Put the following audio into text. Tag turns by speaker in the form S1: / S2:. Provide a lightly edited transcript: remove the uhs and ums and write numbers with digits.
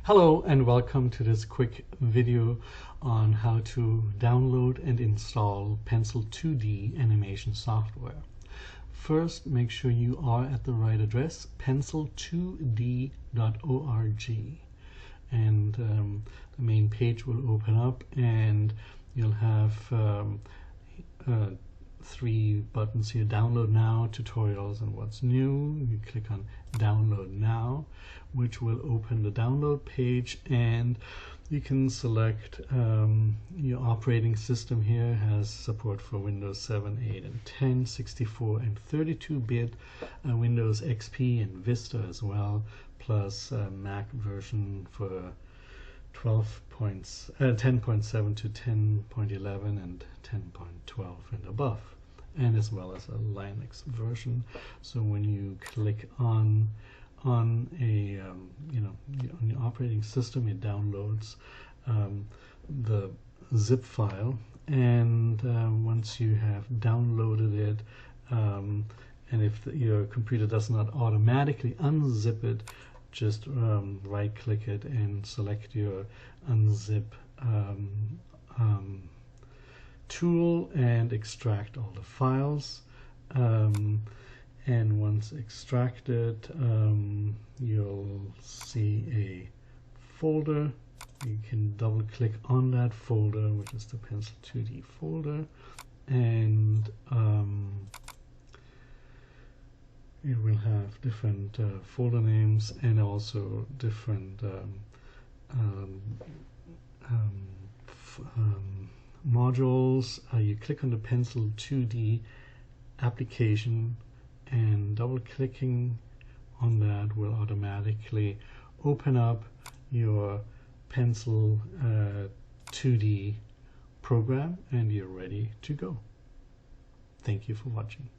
S1: Hello and welcome to this quick video on how to download and install Pencil2D animation software. First, make sure you are at the right address, pencil2d.org, and the main page will open up and you'll have three buttons here: download now, tutorials, and what's new. You click on download now, which will open the download page, and you can select your operating system. Here has support for Windows 7, 8, and 10, 64 and 32-bit, Windows XP and Vista as well, plus Mac version for 10.7 to 10.11 and 10.12 and above, and as well as a Linux version. So when you click on a on your operating system, it downloads the zip file, and once you have downloaded it, and if your computer does not automatically unzip it, just right click it and select your unzip tool and extract all the files. And once extracted, you'll see a folder. You can double click on that folder, which is the Pencil2D folder, and it will have different folder names and also different modules. You click on the Pencil2D application, and double clicking on that will automatically open up your Pencil2D program, and you're ready to go. Thank you for watching.